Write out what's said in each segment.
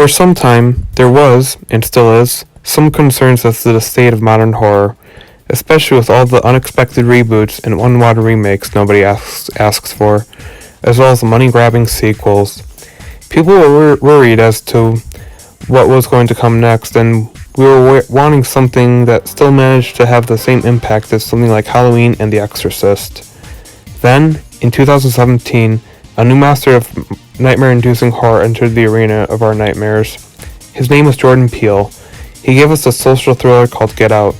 For some time, there was, and still is, some concerns as to the state of modern horror, especially with all the unexpected reboots and unwanted remakes nobody asks for, as well as the money-grabbing sequels. People were worried as to what was going to come next, and we were wanting something that still managed to have the same impact as something like Halloween and The Exorcist. Then, in 2017, a new master of nightmare-inducing horror entered the arena of our nightmares. His name was Jordan Peele. He gave us a social thriller called Get Out.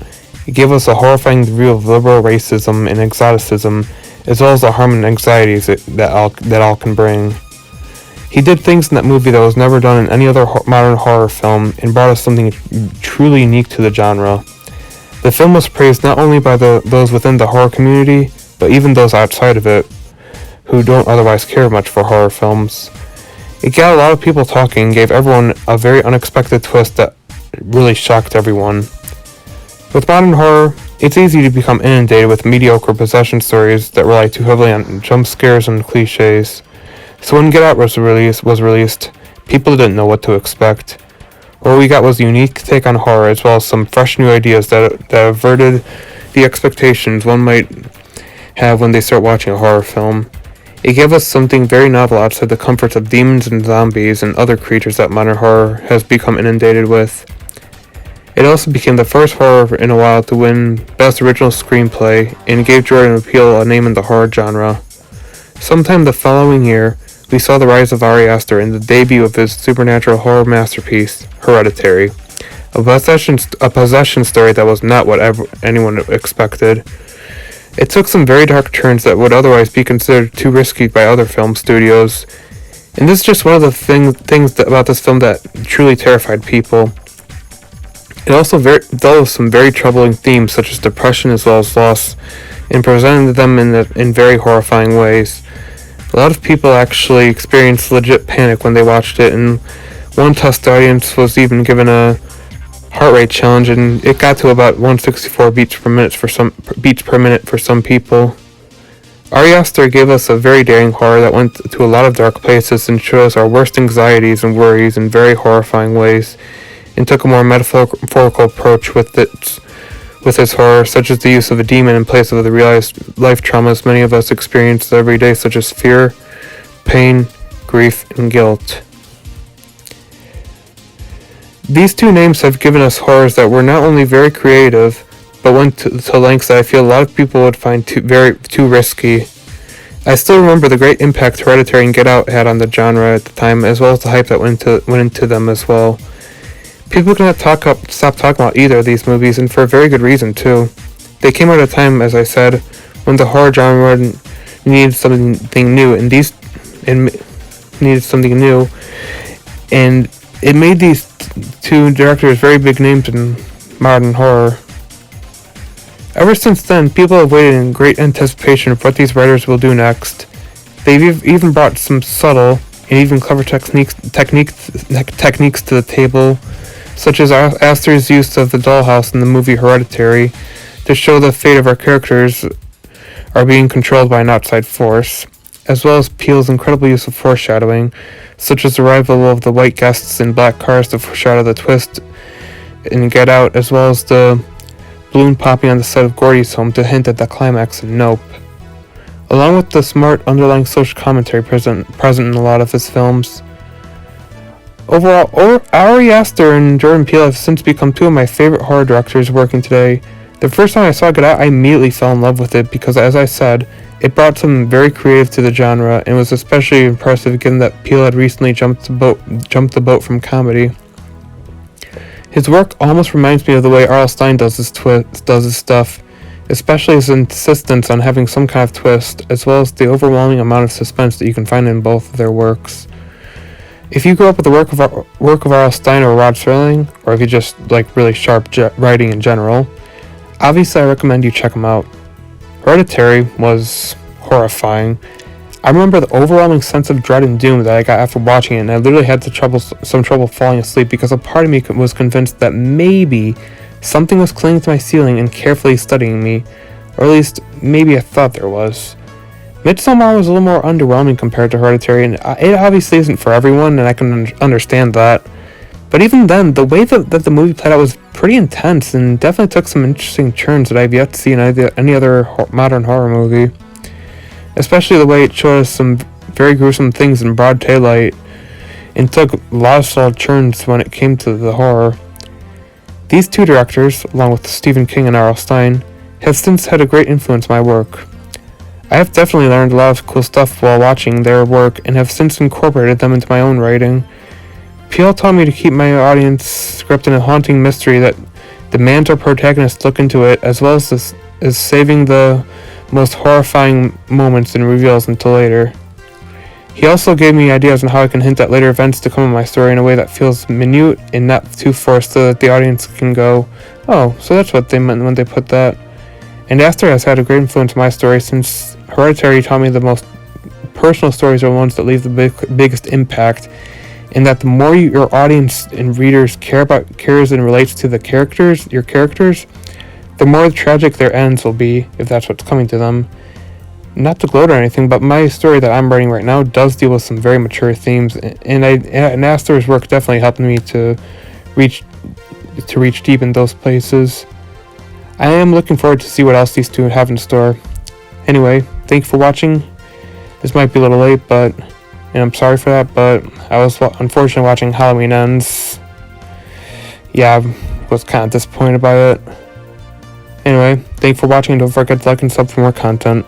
He gave us a horrifying review of liberal racism and exoticism, as well as the harm and anxieties that all can bring. He did things in that movie that was never done in any other modern horror film, and brought us something truly unique to the genre. The film was praised not only by those within the horror community, but even those outside of it, who don't otherwise care much for horror films. It got a lot of people talking and gave everyone a very unexpected twist that really shocked everyone. With modern horror, it's easy to become inundated with mediocre possession stories that rely too heavily on jump scares and cliches. So when Get Out was released, people didn't know what to expect. What we got was a unique take on horror, as well as some fresh new ideas that averted the expectations one might have when they start watching a horror film. It gave us something very novel outside the comforts of demons and zombies and other creatures that modern horror has become inundated with. It also became the first horror in a while to win Best Original Screenplay, and gave Jordan Peele a name in the horror genre. Sometime the following year, we saw the rise of Aster and the debut of his supernatural horror masterpiece, Hereditary, a possession story that was not what anyone expected. It took some very dark turns that would otherwise be considered too risky by other film studios, and this is just one of the things about this film that truly terrified people. It also dealt with some very troubling themes such as depression as well as loss, and presented them in very horrifying ways. A lot of people actually experienced legit panic when they watched it, and one test audience was even given a heart rate challenge, and it got to about 164 beats per minute for some people. Ari Aster gave us a very daring horror that went to a lot of dark places and showed us our worst anxieties and worries in very horrifying ways, and took a more metaphorical approach with his horror, such as the use of a demon in place of the realized life traumas many of us experience every day, such as fear, pain, grief, and guilt. These two names have given us horrors that were not only very creative, but went to lengths that I feel a lot of people would find too risky. I still remember the great impact Hereditary and Get Out had on the genre at the time, as well as the hype that went into them as well. People cannot stop talking about either of these movies, and for a very good reason too. They came out at a time, as I said, when the horror genre needed something new, and it made these two directors very big names in modern horror. Ever since then, people have waited in great anticipation of what these writers will do next. They've even brought some subtle and even clever techniques to the table, such as Aster's use of the dollhouse in the movie Hereditary, to show the fate of our characters are being controlled by an outside force, as well as Peele's incredible use of foreshadowing, such as the arrival of the white guests in black cars to foreshadow the twist in Get Out, as well as the balloon popping on the set of Gordy's home to hint at the climax in Nope. Along with the smart underlying social commentary present in a lot of his films. Overall, Ari Aster and Jordan Peele have since become two of my favorite horror directors working today. The first time I saw Get Out, I immediately fell in love with it because, as I said, it brought something very creative to the genre, and was especially impressive given that Peele had recently jumped the boat from comedy. His work almost reminds me of the way R.L. Stine does his stuff, especially his insistence on having some kind of twist, as well as the overwhelming amount of suspense that you can find in both of their works. If you grew up with the work of R.L. Stine or Rod Serling, or if you just like really sharp writing in general, obviously I recommend you check them out. Hereditary was horrifying. I remember the overwhelming sense of dread and doom that I got after watching it, and I literally had some trouble falling asleep because a part of me was convinced that maybe something was clinging to my ceiling and carefully studying me, or at least maybe I thought there was. Midsommar was a little more underwhelming compared to Hereditary, and it obviously isn't for everyone, and I can understand that. But even then, the way that the movie played out was pretty intense and definitely took some interesting turns that I've yet to see in any other modern horror movie. Especially the way it showed us some very gruesome things in broad daylight and took a lot of solid turns when it came to the horror. These two directors, along with Stephen King and R.L. Stine, have since had a great influence on my work. I have definitely learned a lot of cool stuff while watching their work and have since incorporated them into my own writing. Peele taught me to keep my audience script in a haunting mystery that demands our protagonist look into it, as well as saving the most horrifying moments and reveals until later. He also gave me ideas on how I can hint at later events to come in my story in a way that feels minute and not too forced, so that the audience can go, oh, so that's what they meant when they put that. And Aster has had a great influence on my story, since Hereditary taught me the most personal stories are the ones that leave the biggest impact, and that the more your audience and readers cares and relates to your characters, the more tragic their ends will be, if that's what's coming to them. Not to gloat or anything, but my story that I'm writing right now does deal with some very mature themes, and Aster's work definitely helped me to reach deep in those places. I am looking forward to see what else these two have in store. Anyway, thank you for watching. This might be a little late, and I'm sorry for that, but I was unfortunately watching Halloween Ends. Yeah, I was kind of disappointed by it. Anyway, thank you for watching, and don't forget to like and sub for more content.